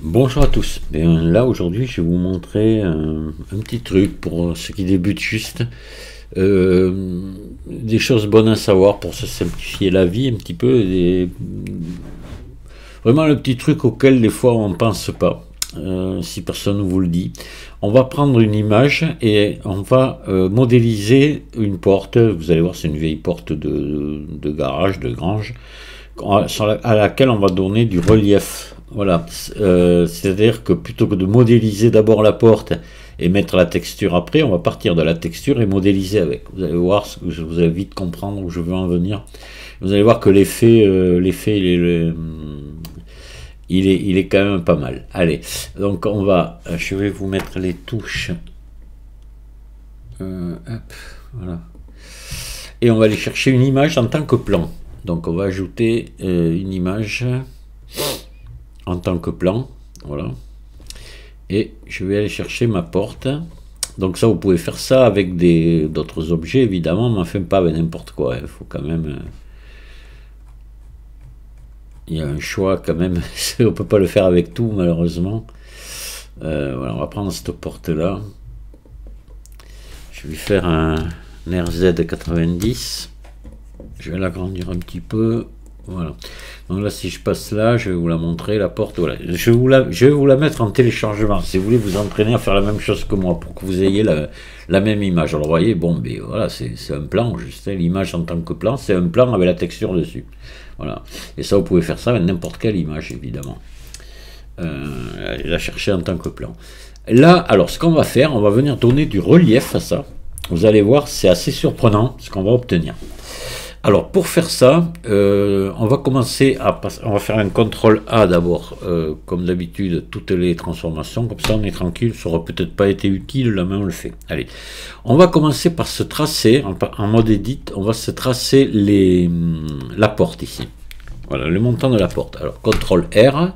Bonjour à tous. Bien, là aujourd'hui je vais vous montrer un petit truc pour ceux qui débutent juste. Des choses bonnes à savoir pour se simplifier la vie un petit peu. Vraiment le petit truc auquel des fois on ne pense pas. Si personne ne vous le dit. On va prendre une image et on va modéliser une porte. Vous allez voir, c'est une vieille porte de garage, de grange, à laquelle on va donner du relief. Voilà, c'est-à-dire que plutôt que de modéliser d'abord la porte et mettre la texture après, on va partir de la texture et modéliser avec. Vous allez voir, vous allez vite comprendre où je veux en venir. Vous allez voir que l'effet, il est quand même pas mal. Allez, donc je vais vous mettre les touches. Hop, voilà. Et on va aller chercher une image en tant que plan. Donc on va ajouter une image en tant que plan, voilà. Et je vais aller chercher ma porte. Donc ça, vous pouvez faire ça avec d'autres objets, évidemment, mais enfin pas avec n'importe quoi. Il faut quand même... il y a un choix quand même. On peut pas le faire avec tout, malheureusement. Voilà, on va prendre cette porte-là. Je vais faire un RZ90. Je vais l'agrandir un petit peu. Voilà. Donc là, si je passe là, je vais vous la montrer, la porte. Voilà. Je vais vous la mettre en téléchargement. Si vous voulez vous entraîner à faire la même chose que moi, pour que vous ayez la même image. Alors, vous voyez, bon, ben voilà, c'est un plan. Juste l'image en tant que plan, c'est un plan avec la texture dessus. Voilà. Et ça, vous pouvez faire ça avec n'importe quelle image, évidemment. La chercher en tant que plan. Là, alors, ce qu'on va faire, on va venir donner du relief à ça. Vous allez voir, c'est assez surprenant ce qu'on va obtenir. Alors pour faire ça, on va commencer on va faire un CTRL A d'abord, comme d'habitude, toutes les transformations, comme ça on est tranquille, ça n'aura peut-être pas été utile, là mais on le fait. Allez, on va commencer par se tracer, en mode edit, on va se tracer la porte ici. Voilà, le montant de la porte. Alors CTRL R,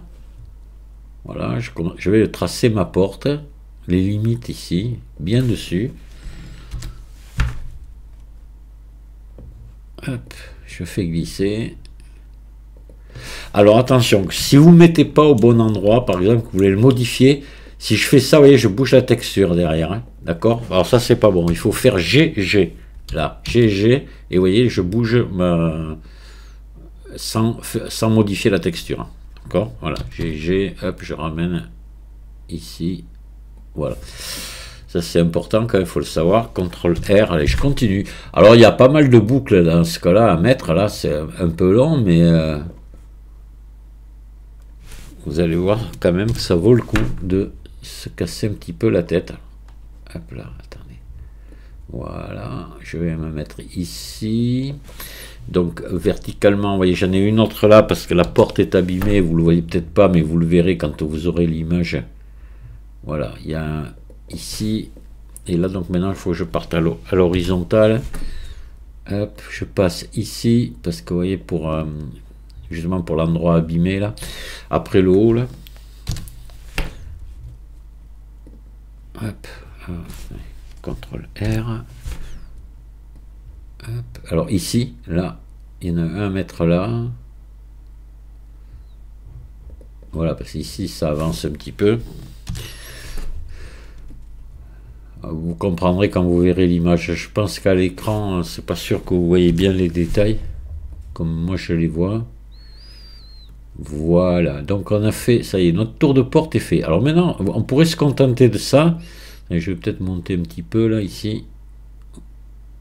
voilà, je vais tracer ma porte, les limites ici, bien dessus. Hop, je fais glisser. Alors attention, si vous ne mettez pas au bon endroit, par exemple, vous voulez le modifier, si je fais ça, vous voyez, je bouge la texture derrière. Hein, d'accord? Alors ça, c'est pas bon. Il faut faire GG. Là, GG. Et vous voyez, je bouge sans modifier la texture. D'accord? Voilà. GG. Hop, je ramène ici. Voilà. Ça c'est important quand même, il faut le savoir. CTRL R, allez, je continue. Alors il y a pas mal de boucles dans ce cas-là à mettre, là c'est un peu long, mais vous allez voir quand même que ça vaut le coup de se casser un petit peu la tête. Hop là, attendez. Voilà, je vais me mettre ici. Donc verticalement, vous voyez, j'en ai une autre là parce que la porte est abîmée, vous le voyez peut-être pas, mais vous le verrez quand vous aurez l'image. Voilà, il y a un ici et là, donc maintenant il faut que je parte à l'horizontale. Hop, je passe ici parce que vous voyez, pour justement pour l'endroit abîmé là, après le haut là. Hop, CTRL R. Hop. Alors ici, là, il y en a un à mettre là. Voilà, parce qu'ici ça avance un petit peu. Vous comprendrez quand vous verrez l'image. Je pense qu'à l'écran, c'est pas sûr que vous voyez bien les détails, comme moi je les vois. Voilà, donc on a fait, ça y est, notre tour de porte est fait. Alors maintenant, on pourrait se contenter de ça. Et je vais peut-être monter un petit peu là, ici.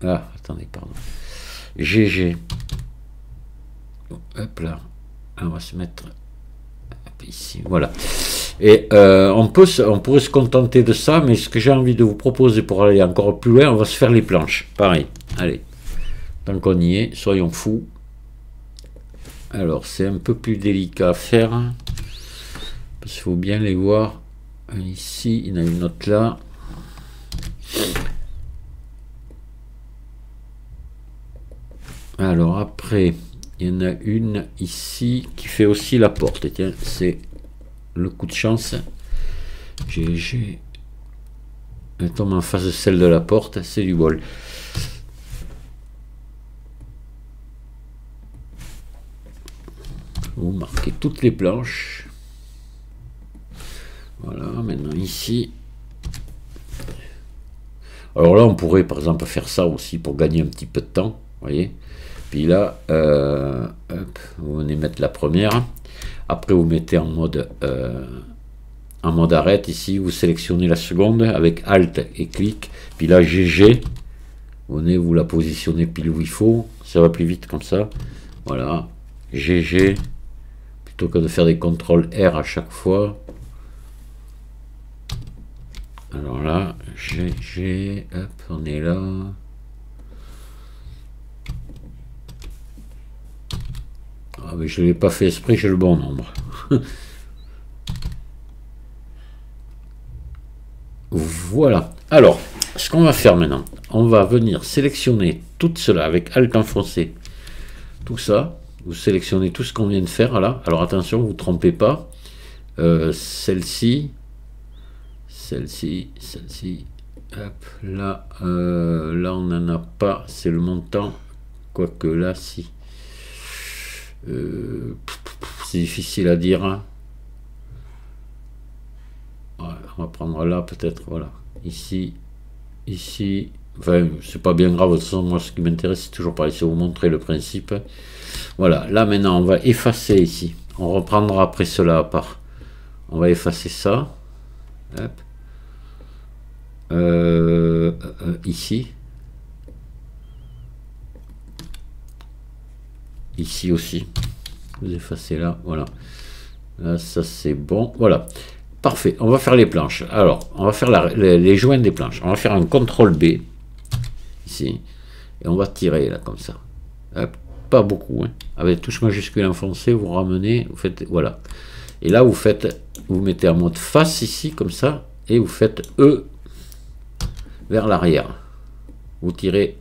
Ah, attendez, pardon. GG. Hop là. On va se mettre ici, voilà. Et on pourrait se contenter de ça, mais ce que j'ai envie de vous proposer pour aller encore plus loin, on va se faire les planches. Pareil, allez. Tant qu'on y est, soyons fous. Alors, c'est un peu plus délicat à faire. Parce qu'il faut bien les voir. Ici, il y en a une autre là. Alors après, il y en a une ici qui fait aussi la porte. Tiens, c'est le coup de chance. GG. Elle tombe en face de celle de la porte, c'est du bol. Vous marquez toutes les planches. Voilà, maintenant ici. Alors là, on pourrait par exemple faire ça aussi pour gagner un petit peu de temps, vous voyez. Puis là, hop, vous venez mettre la première. Après, vous mettez en mode arrête ici. Vous sélectionnez la seconde avec Alt et clic. Puis là, GG. Vous venez, vous la positionnez pile où il faut. Ça va plus vite comme ça. Voilà, GG. Plutôt que de faire des contrôles R à chaque fois. Alors là, GG, hop, on est là. Ah mais je ne l'ai pas fait exprès, j'ai le bon nombre. Voilà. Alors, ce qu'on va faire maintenant, on va venir sélectionner tout cela avec Alt enfoncé. Tout ça, vous sélectionnez tout ce qu'on vient de faire là. Alors attention, vous ne trompez pas. Celle-ci, hop, là, là on n'en a pas, c'est le montant, quoique là, si. C'est difficile à dire. Hein. Ouais, on va prendre là, peut-être, voilà. Ici, enfin, c'est pas bien grave, de toute façon, moi, ce qui m'intéresse, c'est toujours pareil, c'est vous montrer le principe. Voilà, là, maintenant, on va effacer ici. On reprendra après cela à part. On va effacer ça. Hop. Ici aussi vous effacez là, voilà, là ça c'est bon, voilà, parfait. On va faire les planches. Alors on va faire les joints des planches. On va faire un CTRL B ici et on va tirer là comme ça. Hop, pas beaucoup hein. Avec touche majuscule enfoncée, vous ramenez, vous faites, voilà, et là vous mettez en mode face ici comme ça et vous faites E vers l'arrière. Vous tirez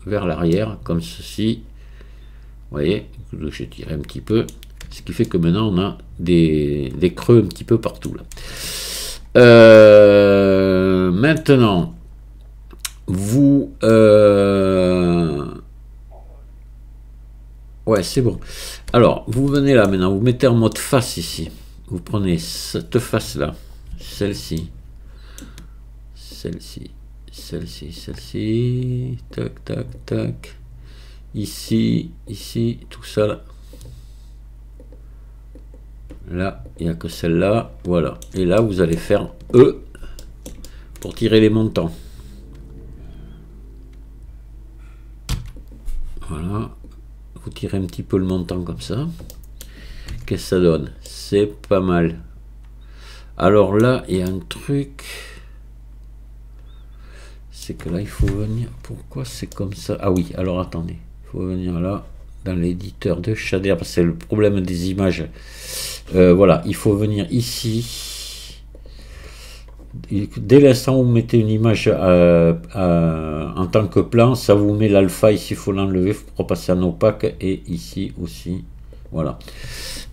vers l'arrière comme ceci. Vous voyez, j'ai tiré un petit peu, ce qui fait que maintenant on a des creux un petit peu partout là. Maintenant, vous ouais, c'est bon. Alors, vous venez là maintenant, vous mettez en mode face ici. Vous prenez cette face là, celle-ci, tac, tac, tac. Ici, tout ça là. Là, il n'y a que celle-là, voilà. Et là, vous allez faire E pour tirer les montants. Voilà. Vous tirez un petit peu le montant comme ça. Qu'est-ce que ça donne? C'est pas mal. Alors là, il y a un truc. C'est que là, il faut venir. Pourquoi c'est comme ça? Ah oui, alors attendez. Il faut venir là, dans l'éditeur de shader, parce que c'est le problème des images. Voilà, il faut venir ici. Dès l'instant où vous mettez une image en tant que plan, ça vous met l'alpha. Ici, il faut l'enlever pour passer en opaque. Et ici aussi. Voilà.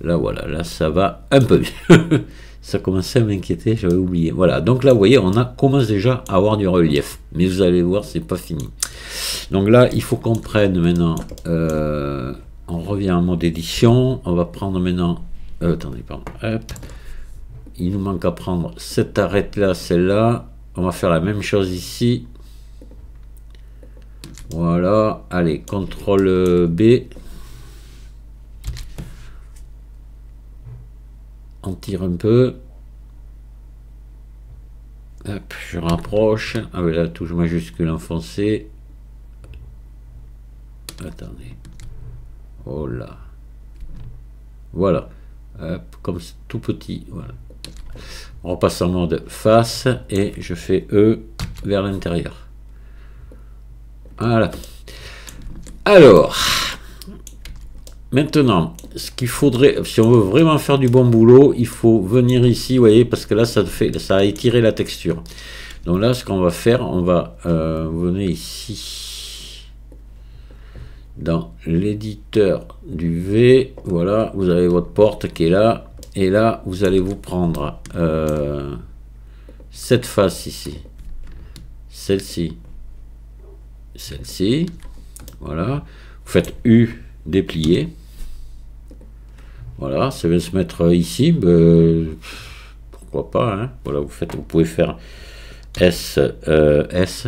Là, voilà, là, ça va un peu mieux. Ça commençait à m'inquiéter, j'avais oublié. Voilà, donc là, vous voyez, on commence déjà à avoir du relief. Mais vous allez voir, c'est pas fini. Donc là, il faut qu'on prenne maintenant... on revient en mode édition. On va prendre maintenant... attendez, pardon. Hop. Il nous manque à prendre cette arête-là, celle-là. On va faire la même chose ici. Voilà. Allez, CTRL B. On tire un peu. Hop, je rapproche avec la touche majuscule enfoncée. Attendez. Oh là. Voilà. Hop, comme tout petit. Voilà. On repasse en mode face et je fais E vers l'intérieur. Voilà. Alors. Maintenant, ce qu'il faudrait, si on veut vraiment faire du bon boulot, il faut venir ici, vous voyez, parce que là, ça a étiré la texture. Donc là, ce qu'on va faire, on va venir ici, dans l'éditeur du V, voilà, vous avez votre porte qui est là, et là, vous allez vous prendre cette face ici, celle-ci, voilà, vous faites U, déplier. Voilà, ça va se mettre ici. pourquoi pas, hein. Voilà, vous pouvez faire S, S,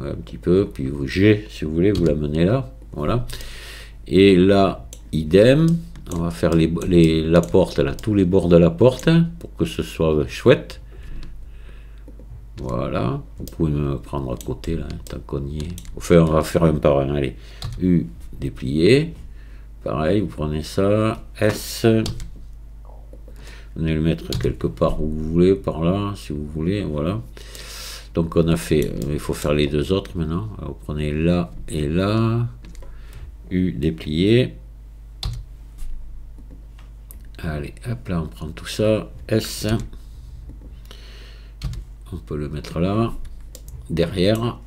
un petit peu, puis G, si vous voulez, vous l'amenez là, voilà. Et là, idem, on va faire la porte, là, tous les bords de la porte, pour que ce soit chouette. Voilà, vous pouvez me prendre à côté, là, tant qu'on y est. Enfin, on va faire un par un, allez. U, déplié. Pareil, vous prenez ça, S. Vous allez le mettre quelque part où vous voulez, par là, si vous voulez, voilà. Donc on a fait, il faut faire les deux autres maintenant. Alors, vous prenez là et là. U, déplié. Allez, hop là, on prend tout ça. S. On peut le mettre là, derrière.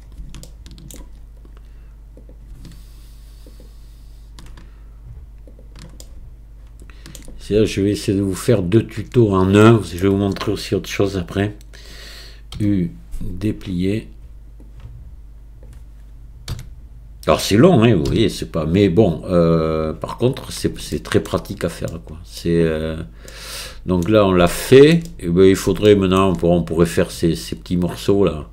Je vais essayer de vous faire 2 tutos en un. Je vais vous montrer aussi autre chose après. U, déplié. Alors c'est long, hein, vous voyez, c'est pas. Mais bon, par contre, c'est très pratique à faire, quoi. Donc là, on l'a fait. Et ben, il faudrait maintenant, on pourrait faire ces petits morceaux là.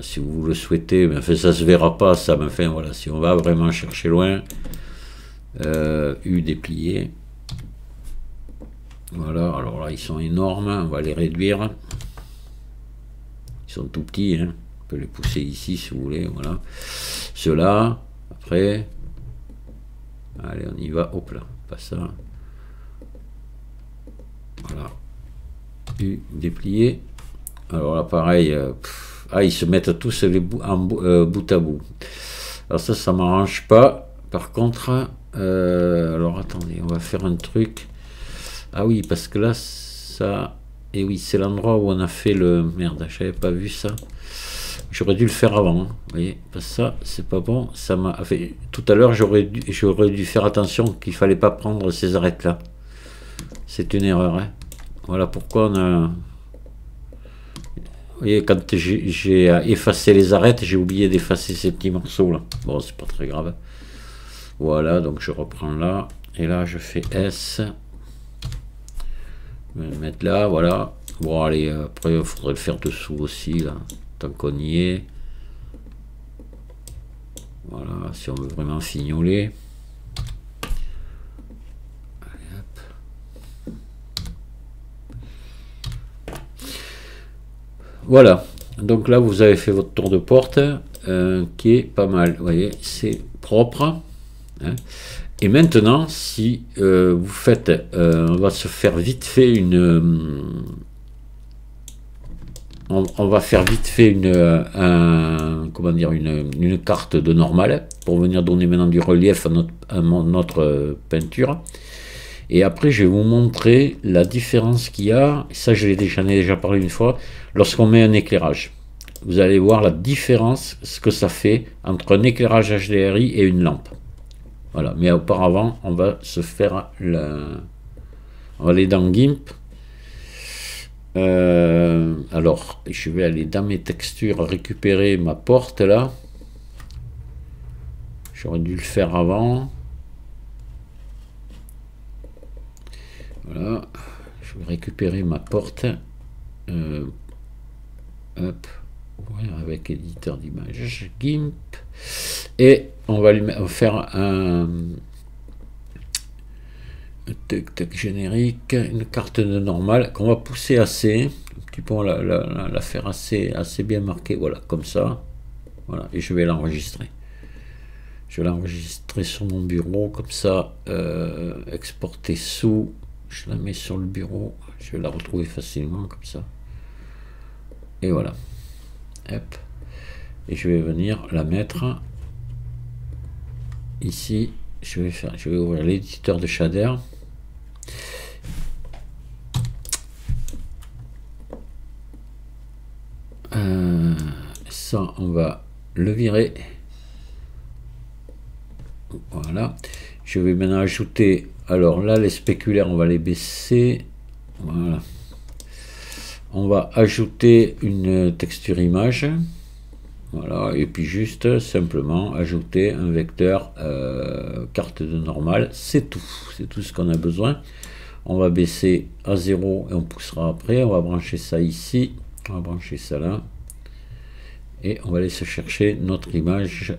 Si vous le souhaitez, mais enfin, ça se verra pas, ça. Mais enfin, voilà, si on va vraiment chercher loin, U déplié. Voilà. Alors là, ils sont énormes. On va les réduire. Ils sont tout petits. Hein. On peut les pousser ici, si vous voulez. Voilà. Ceux-là. Après. Allez, on y va. Hop là. Pas ça. Voilà. U déplié. Alors là, pareil. Ils se mettent tous les bout à bout. Alors ça m'arrange pas. Par contre, alors attendez, on va faire un truc. Ah oui, parce que là, ça. Et oui, c'est l'endroit où on a fait le. Merde, j'avais pas vu ça. J'aurais dû le faire avant. Hein. Vous voyez, parce que ça, c'est pas bon. Ça m'a fait. Tout à l'heure, j'aurais dû faire attention qu'il fallait pas prendre ces arêtes-là. C'est une erreur. Hein. Voilà pourquoi on a. Vous voyez, quand j'ai effacé les arêtes, j'ai oublié d'effacer ces petits morceaux là. Bon, c'est pas très grave. Voilà, donc je reprends là. Et là, je fais S. Je vais le mettre là, voilà. Bon, allez, après, il faudrait le faire dessous aussi, là. Tant qu'on y est. Voilà, si on veut vraiment fignoler. Allez, hop. Voilà. Donc là, vous avez fait votre tour de porte, qui est pas mal. Vous voyez, c'est propre. Hein. Et maintenant, si vous faites, on va se faire vite fait on va faire vite fait comment dire, une carte de normale pour venir donner maintenant du relief à notre peinture. Et après, je vais vous montrer la différence qu'il y a. Ça, j'en ai déjà parlé une fois. Lorsqu'on met un éclairage, vous allez voir la différence, ce que ça fait entre un éclairage HDRI et une lampe. Voilà, mais auparavant, on va se faire on va aller dans GIMP. Alors, je vais aller dans mes textures, récupérer ma porte là. J'aurais dû le faire avant. Voilà, je vais récupérer ma porte. Hop, ouvrir avec éditeur d'image, GIMP. Et on va lui faire un générique, une carte de normale qu'on va pousser assez, un petit peu la faire assez bien marquée, voilà, comme ça. Voilà, et je vais l'enregistrer. Je vais l'enregistrer sur mon bureau, comme ça, exporter sous, je la mets sur le bureau, je vais la retrouver facilement, comme ça. Et voilà. Hop. Et je vais venir la mettre ici. Je vais ouvrir l'éditeur de shader. Ça, on va le virer. Voilà. Je vais maintenant ajouter. Alors là, les spéculaires, on va les baisser. Voilà. On va ajouter une texture image. Voilà, et puis juste simplement ajouter un vecteur carte de normale, c'est tout ce qu'on a besoin. On va baisser à 0 et on poussera après. On va brancher ça ici. On va brancher ça là. Et on va aller se chercher notre image.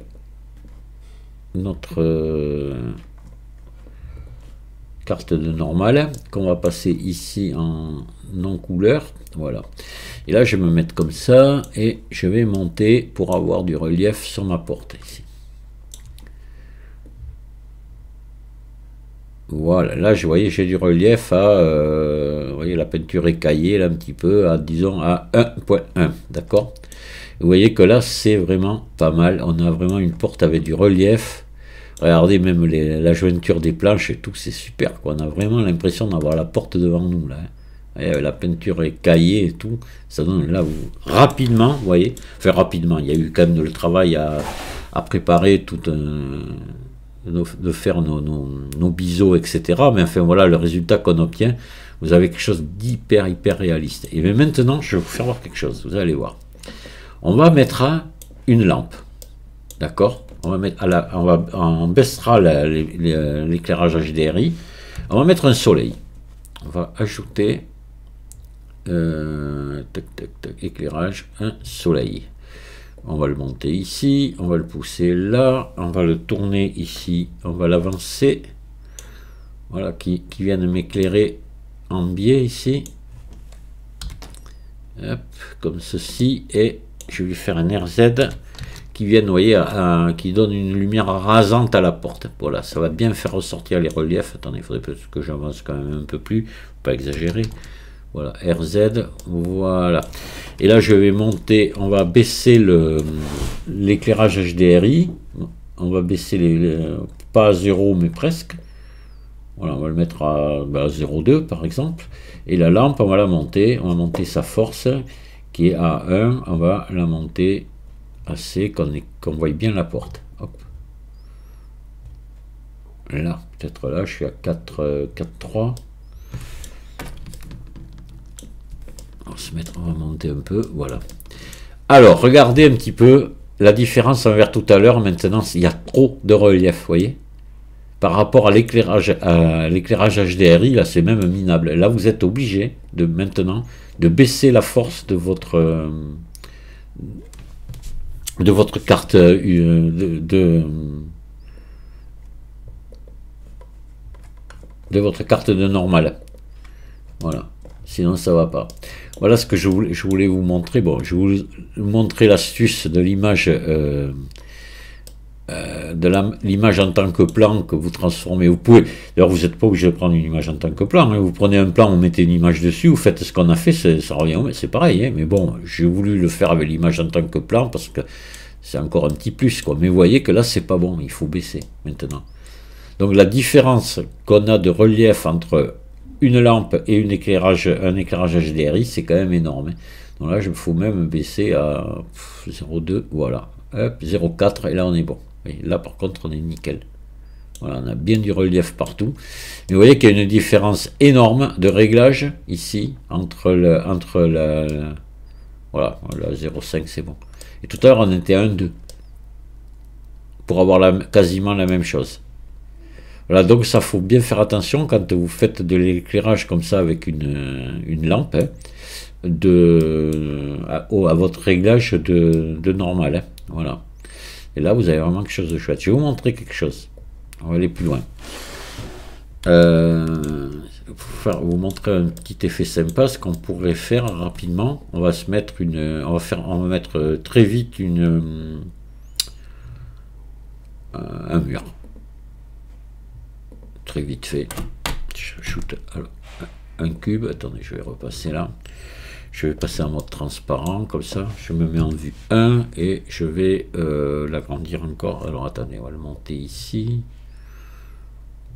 Notre carte de normale. Qu'on va passer ici en non couleur. Voilà. Et là, je vais me mettre comme ça. Et je vais monter pour avoir du relief sur ma porte ici. Voilà, là je voyais j'ai du relief à vous voyez la peinture écaillée là un petit peu à disons à 1.1, d'accord. Vous voyez que là c'est vraiment pas mal, on a vraiment une porte avec du relief. Regardez même la jointure des planches et tout, c'est super quoi. On a vraiment l'impression d'avoir la porte devant nous là. Hein. La peinture écaillée et tout, ça donne là rapidement, vous voyez, enfin rapidement, il y a eu quand même le travail à préparer tout de faire nos biseaux, etc. Mais enfin voilà le résultat qu'on obtient. Vous avez quelque chose hyper réaliste. Et bien maintenant, je vais vous faire voir quelque chose. Vous allez voir. On va mettre une lampe. D'accord. On va mettre on baissera l'éclairage HDRI. On va mettre un soleil. On va ajouter éclairage, un soleil. On va le monter ici, on va le pousser là, on va le tourner ici, on va l'avancer. Voilà, qui vient de m'éclairer en biais ici. Hop, comme ceci. Et je vais lui faire un RZ qui vient, vous voyez, qui donne une lumière rasante à la porte. Voilà, ça va bien faire ressortir les reliefs. Attendez, il faudrait peut-être que j'avance quand même un peu plus, pas exagérer. Voilà, RZ, voilà. Et là, je vais monter, on va baisser l'éclairage HDRI. On va baisser pas à 0, mais presque. Voilà, on va le mettre à 0,2 par exemple. Et la lampe, on va la monter. On va monter sa force qui est à 1. On va la monter assez qu'on voie bien la porte. Hop. Là, peut-être là, je suis à 4,3. On va monter un peu, voilà. Alors, regardez un petit peu la différence envers tout à l'heure. Maintenant, il y a trop de relief, vous voyez. Par rapport à l'éclairage HDRI, là, c'est même minable. Là, vous êtes obligé maintenant de baisser la force de votre carte de votre carte de normale. Voilà. Sinon ça va pas. Voilà ce que je voulais vous montrer. Bon, je vais vous montrer l'astuce de l'image l'image en tant que plan que vous transformez. Vous pouvez, d'ailleurs vous n'êtes pas obligé de prendre une image en tant que plan, hein. Vous prenez un plan, vous mettez une image dessus, vous faites ce qu'on a fait, ça revient, c'est pareil, hein. Mais bon, j'ai voulu le faire avec l'image en tant que plan parce que c'est encore un petit plus, quoi. Mais vous voyez que là c'est pas bon, il faut baisser maintenant. Donc la différence qu'on a de relief entre une lampe et un éclairage HDRI, c'est quand même énorme, hein. Donc là, il faut même baisser à 0,2, voilà, 0,4, et là on est bon. Et là par contre on est nickel. Voilà, on a bien du relief partout. Mais vous voyez qu'il y a une différence énorme de réglage ici entre voilà, 0,5 c'est bon. Et tout à l'heure on était à 1,2 pour avoir quasiment la même chose. Voilà, donc ça faut bien faire attention quand vous faites de l'éclairage comme ça avec une lampe, hein, à votre réglage de normal, hein, voilà. Et là vous avez vraiment quelque chose de chouette. Je vais vous montrer quelque chose. On va aller plus loin. Vous montrer un petit effet sympa, ce qu'on pourrait faire rapidement. On va se mettre on va mettre très vite un mur. Très vite fait. Je shoot alors, un cube. Attendez, je vais repasser là. Je vais passer en mode transparent, comme ça. Je me mets en vue 1 et je vais l'agrandir encore. Alors attendez, on va le monter ici.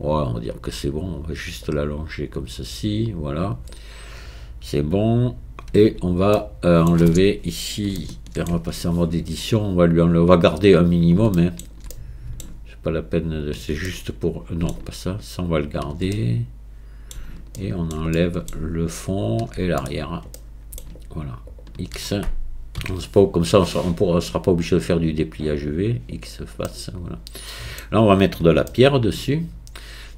Ouais, on va dire que c'est bon. On va juste l'allonger comme ceci. Voilà. C'est bon. Et on va enlever ici. On va passer en mode édition. On va lui enlever. On va garder un minimum, hein. Pas la peine, c'est juste pour, non pas ça, ça on va le garder et on enlève le fond et l'arrière, voilà, X, comme ça on ne sera pas obligé de faire du dépliage V, X face, voilà. Là on va mettre de la pierre dessus,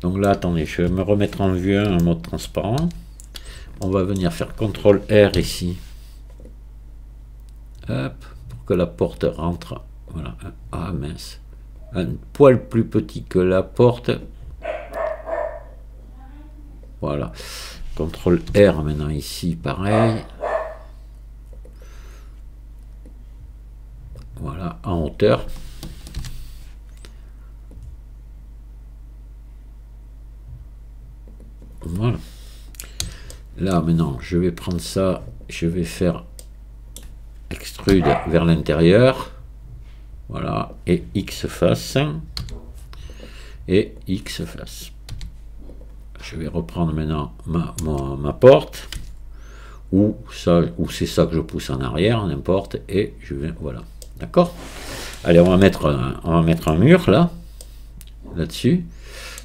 Donc là, attendez, je vais me remettre en vue 1 en mode transparent. On va venir faire CTRL R ici. Hop, pour que la porte rentre. Voilà. Ah mince. Un poil plus petit que la porte. Voilà. CTRL R maintenant ici, pareil. Voilà, en hauteur. Voilà. Là maintenant, je vais prendre ça, je vais faire extrude vers l'intérieur. Voilà, et X face. Et X face. Je vais reprendre maintenant ma porte. Ou c'est ça que je pousse en arrière, n'importe. Et je vais, voilà. D'accord? Allez, on va mettre un mur là-dessus.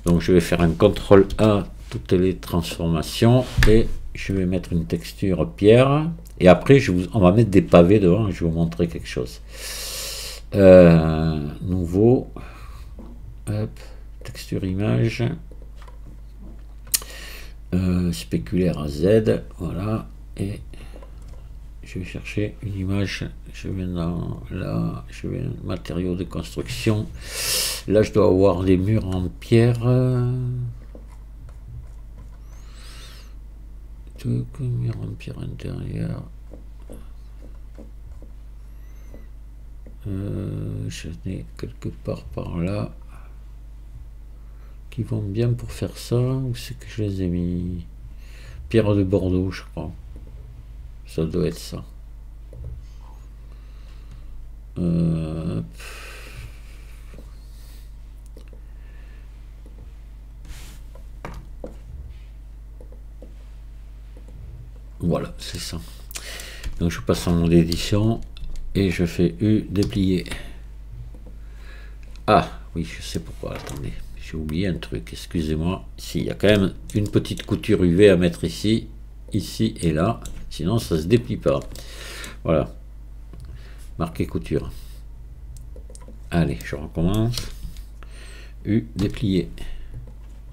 Donc je vais faire un CTRL A, toutes les transformations, et je vais mettre une texture pierre. Et après, on va mettre des pavés devant, et je vais vous montrer quelque chose. Nouveau, hop, texture image, spéculaire à Z, voilà, et je vais chercher une image, je vais dans là, je vais matériaux de construction, là je dois avoir des murs en pierre, mur en pierre intérieur, je n'ai quelque part par là qui vont bien pour faire ça. Où c'est que je les ai mis? Pierre de Bordeaux, je crois. Ça doit être ça. Voilà, c'est ça. Donc je passe en mode édition et je fais U déplier. Ah oui, je sais pourquoi. Attendez, j'ai oublié un truc. Excusez-moi. Si, il y a quand même une petite couture UV à mettre ici et là. Sinon, ça se déplie pas. Voilà. Marquer couture. Allez, je recommence. U déplier.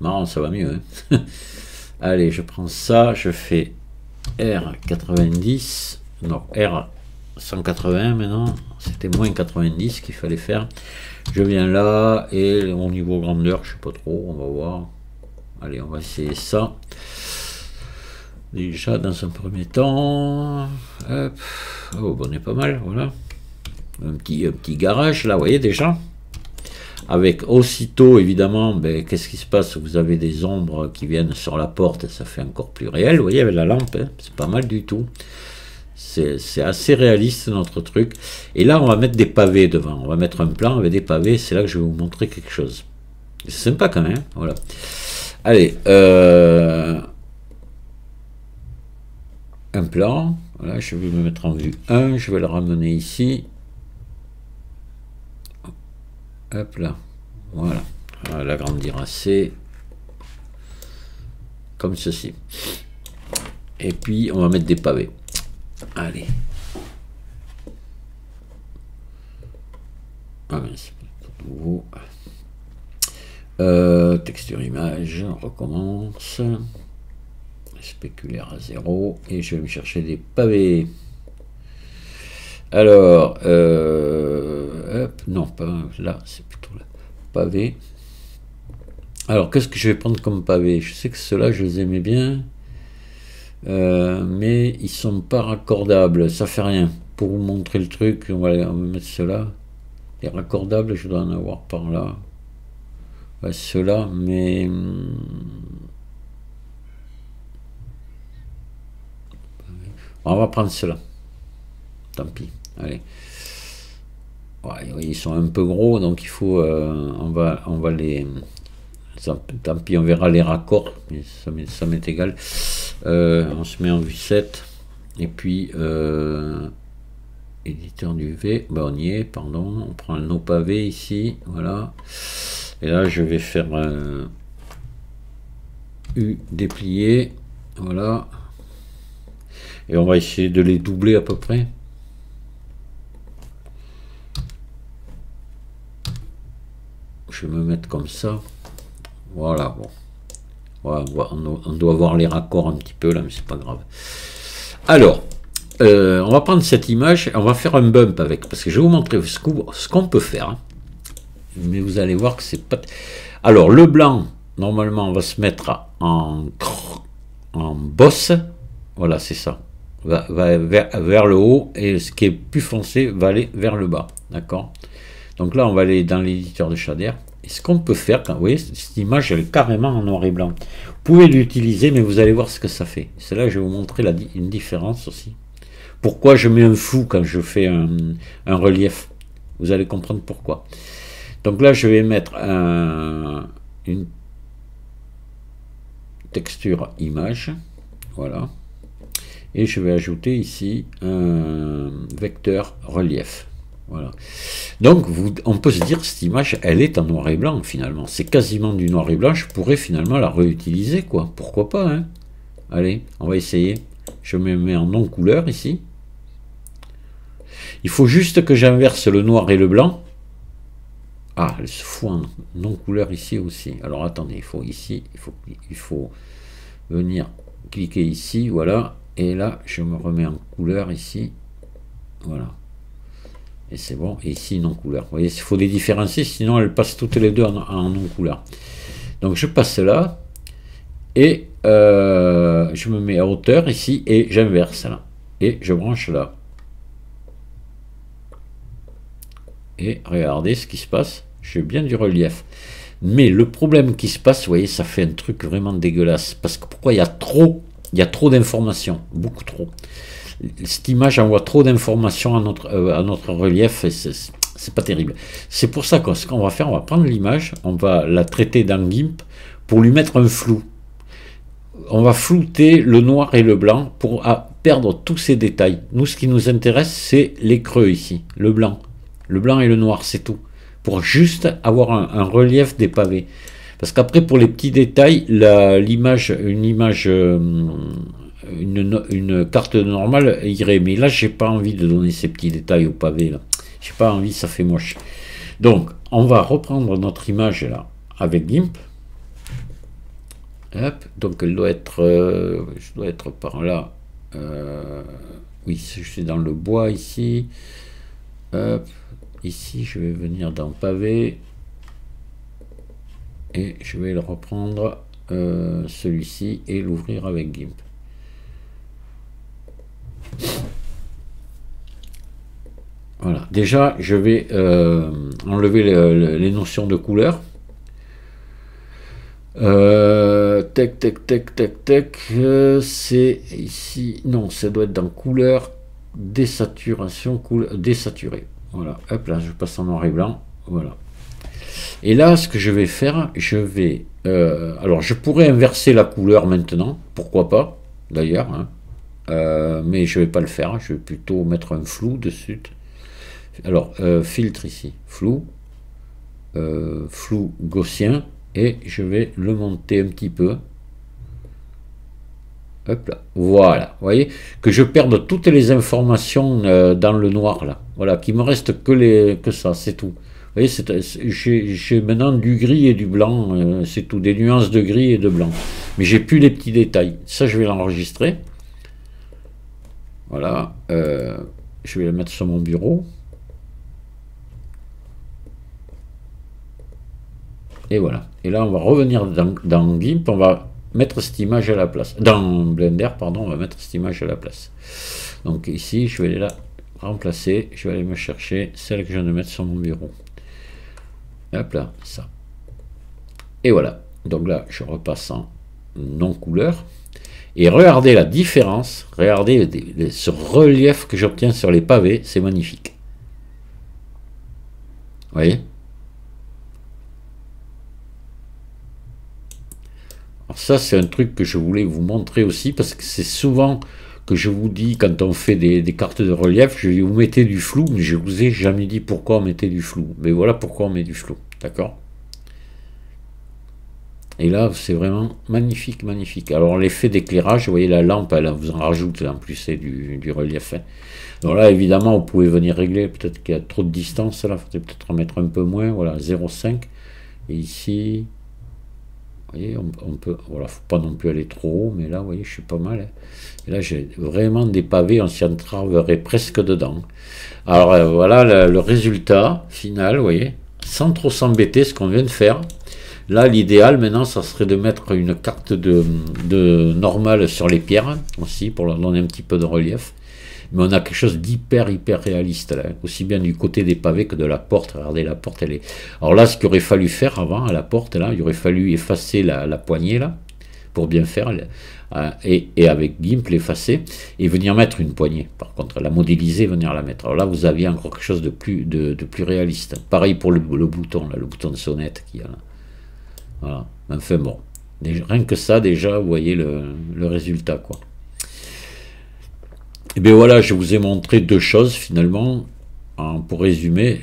Marrant, ça va mieux. Hein. Allez, je prends ça, je fais R90. Non, R 180 maintenant. C'était moins 90 qu'il fallait faire. Je viens là et au niveau grandeur, je sais pas trop, on va voir. Allez, on va essayer ça. Déjà dans un premier temps, hop. Oh, bon, on est pas mal, voilà. Un petit garage là, vous voyez déjà. Avec aussitôt évidemment, ben, qu'est-ce qui se passe? Vous avez des ombres qui viennent sur la porte, ça fait encore plus réel. Vous voyez avec la lampe, hein, c'est pas mal du tout. C'est assez réaliste notre truc. Et là, on va mettre des pavés devant. On va mettre un plan avec des pavés. C'est là que je vais vous montrer quelque chose. C'est sympa quand même. Voilà. Allez. Un plan. Voilà, je vais me mettre en vue 1. Je vais le ramener ici. Hop là. Voilà. On va l'agrandir assez. Comme ceci. Et puis, on va mettre des pavés. Allez. Ah ben c'est tout nouveau. Texture image, on recommence. Spéculaire à 0. Et je vais me chercher des pavés. Alors, hop, non, pas là, c'est plutôt là. Pavé. Alors, qu'est-ce que je vais prendre comme pavé? Je sais que ceux-là, je les aimais bien. Mais ils sont pas raccordables, ça fait rien. Pour vous montrer le truc, on va mettre ceux-là. Les raccordables, je dois en avoir par là. Ouais, ceux-là, mais on va prendre ceux-là. Tant pis, allez. Ouais, ils sont un peu gros, donc il faut, on va les. Tant pis, on verra les raccords, mais ça m'est égal. On se met en vue 7 et puis éditeur du V, bah on y est, pardon, on prend nos pavés ici, voilà, et là je vais faire U déplier, voilà, et on va essayer de les doubler à peu près. Je vais me mettre comme ça, Voilà, bon. Voilà, on doit voir les raccords un petit peu là, mais c'est pas grave. Alors, on va prendre cette image et on va faire un bump avec, parce que je vais vous montrer ce qu'on peut faire. Hein. Mais vous allez voir que c'est pas... Alors, le blanc, normalement, on va se mettre en bosse. Voilà, c'est ça. Va vers le haut, et ce qui est plus foncé va aller vers le bas. D'accord? Donc là, on va aller dans l'éditeur de shader. Et ce qu'on peut faire, vous voyez, cette image, elle est carrément en noir et blanc. Vous pouvez l'utiliser, mais vous allez voir ce que ça fait. C'est là que je vais vous montrer une différence aussi. Pourquoi je mets un flou quand je fais un relief? Vous allez comprendre pourquoi. Donc là, je vais mettre une texture image. Voilà. Et je vais ajouter ici un vecteur relief. Voilà. Donc, on peut se dire que cette image, elle est en noir et blanc, finalement. C'est quasiment du noir et blanc. Je pourrais finalement la réutiliser, quoi. Pourquoi pas, hein? Allez, on va essayer. Je me mets en non-couleur, ici. Il faut juste que j'inverse le noir et le blanc. Ah, elle se fout en non-couleur ici aussi. Alors, attendez, il faut venir cliquer ici, voilà. Et là, je me remets en couleur, ici. Voilà. Et c'est bon, et ici non couleur. Vous voyez, il faut les différencier, sinon elles passent toutes les deux en non couleur. Donc je passe là, et je me mets à hauteur ici, et j'inverse là. Et je branche là. Et regardez ce qui se passe, j'ai bien du relief. Mais le problème qui se passe, vous voyez, ça fait un truc vraiment dégueulasse. Parce que pourquoi il y a trop d'informations, beaucoup trop. Cette image envoie trop d'informations à notre relief et c'est pas terrible. C'est pour ça que ce qu'on va faire, on va prendre l'image, on va la traiter dans GIMP pour lui mettre un flou. On va flouter le noir et le blanc pour perdre tous ces détails. Nous, ce qui nous intéresse, c'est les creux ici, le blanc. Le blanc et le noir, c'est tout. Pour juste avoir un relief des pavés. Parce qu'après, pour les petits détails, une carte normale irait, mais là j'ai pas envie de donner ces petits détails au pavé là, j'ai pas envie, ça fait moche. Donc on va reprendre notre image là avec GIMP. Hop, donc elle doit être je dois être par là, oui, je suis dans le bois ici. Hop, ici je vais venir dans pavé et je vais le reprendre, celui-ci, et l'ouvrir avec GIMP. Voilà, déjà je vais enlever les notions de couleur. Tac, c'est ici, non, ça doit être dans couleur, désaturation, désaturé. Voilà, hop là, je passe en noir et blanc, voilà. Et là, ce que je vais faire, je vais... alors, je pourrais inverser la couleur maintenant, pourquoi pas, d'ailleurs, hein. Mais je vais pas le faire, je vais plutôt mettre un flou dessus. Alors, filtre ici, flou gaussien, et je vais le monter un petit peu. Hop là, voilà, vous voyez, que je perde toutes les informations dans le noir là. Voilà, qu'il me reste que ça, c'est tout. Vous voyez, j'ai maintenant du gris et du blanc, c'est tout, des nuances de gris et de blanc. Mais j'ai plus les petits détails. Ça, je vais l'enregistrer. Voilà, je vais le mettre sur mon bureau. Et voilà. Et là, on va revenir dans GIMP, on va mettre cette image à la place. Dans Blender, pardon, on va mettre cette image à la place. Donc ici, je vais la remplacer. Je vais aller me chercher celle que je viens de mettre sur mon bureau. Hop là, ça. Et voilà. Donc là, je repasse en non-couleur. Et regardez la différence. Regardez ce relief que j'obtiens sur les pavés. C'est magnifique. Vous voyez ? Alors ça, c'est un truc que je voulais vous montrer aussi, parce que c'est souvent que je vous dis, quand on fait des cartes de relief, je dis vous mettez du flou, mais je vous ai jamais dit pourquoi on mettait du flou. Mais voilà pourquoi on met du flou, d'accord? Et là, c'est vraiment magnifique, magnifique. Alors l'effet d'éclairage, vous voyez la lampe, elle vous en rajoute, en plus c'est du relief. Hein. Donc là, évidemment, vous pouvez venir régler, peut-être qu'il y a trop de distance, là, il faudrait peut-être en mettre un peu moins, voilà, 0,5. Et ici... Vous voyez, on peut, voilà, faut pas non plus aller trop haut, mais là, vous voyez, je suis pas mal, hein. Et là, j'ai vraiment des pavés, on s'y entraverait presque dedans. Alors, voilà le résultat final, vous voyez, sans trop s'embêter, ce qu'on vient de faire. Là, l'idéal, maintenant, ça serait de mettre une carte de normale sur les pierres, aussi, pour leur donner un petit peu de relief. Mais on a quelque chose d'hyper, hyper réaliste, là, hein. Aussi bien du côté des pavés que de la porte. Regardez, la porte, elle est... Alors là, ce qu'il aurait fallu faire avant, à la porte, là, il aurait fallu effacer la poignée, là, pour bien faire, et avec GIMP l'effacer, et venir mettre une poignée. Par contre, la modéliser, venir la mettre. Alors là, vous aviez encore quelque chose de plus réaliste. Pareil pour le bouton, là, le bouton de sonnette qu'il y a là. Voilà. Enfin bon, rien que ça, déjà, vous voyez le résultat, quoi. Et bien voilà, je vous ai montré deux choses finalement, hein, pour résumer,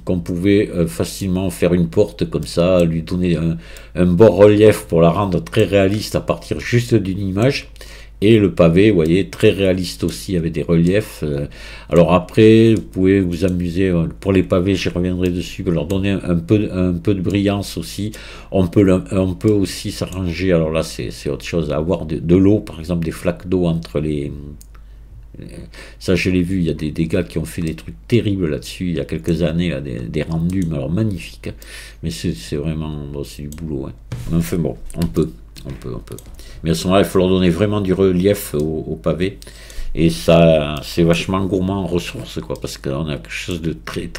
qu'on pouvait facilement faire une porte comme ça, lui donner un bon relief pour la rendre très réaliste à partir juste d'une image. Et le pavé, vous voyez, très réaliste aussi avec des reliefs. Alors après, vous pouvez vous amuser, pour les pavés, j'y reviendrai dessus, leur donner un peu de brillance aussi. On peut aussi s'arranger, alors là c'est autre chose, avoir de l'eau, par exemple des flaques d'eau entre les... Ça, je l'ai vu, il y a des gars qui ont fait des trucs terribles là-dessus, il y a quelques années, là, des rendus, mais alors magnifiques. Mais c'est vraiment, bon, c'est du boulot, hein. Mais enfin bon, on peut. Mais à ce moment-là, il faut leur donner vraiment du relief au pavé. Et ça, c'est vachement gourmand en ressources, quoi, parce qu'on a quelque chose de très,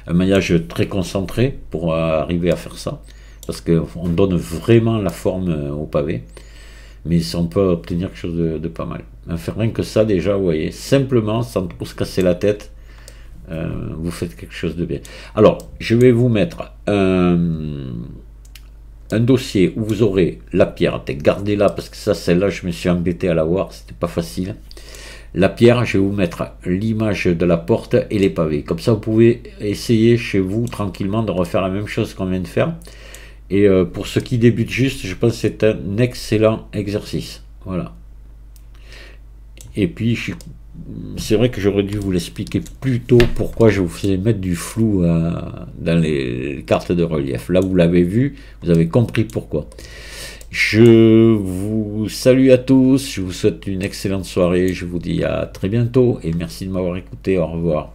un maillage très concentré pour arriver à faire ça. Parce qu'on donne vraiment la forme au pavé. Mais on peut obtenir quelque chose de pas mal. Enfin, rien que ça, déjà, vous voyez, simplement, sans trop se casser la tête, vous faites quelque chose de bien. Alors, je vais vous mettre un dossier où vous aurez la pierre. Gardez-la, parce que ça, celle-là, je me suis embêté à la voir, c'était pas facile. La pierre, je vais vous mettre l'image de la porte et les pavés. Comme ça, vous pouvez essayer chez vous, tranquillement, de refaire la même chose qu'on vient de faire. Et pour ceux qui débutent juste, je pense que c'est un excellent exercice. Voilà. Et puis, c'est vrai que j'aurais dû vous l'expliquer plus tôt pourquoi je vous faisais mettre du flou dans les cartes de relief. Là, vous l'avez vu, vous avez compris pourquoi. Je vous salue à tous, je vous souhaite une excellente soirée, je vous dis à très bientôt et merci de m'avoir écouté, au revoir.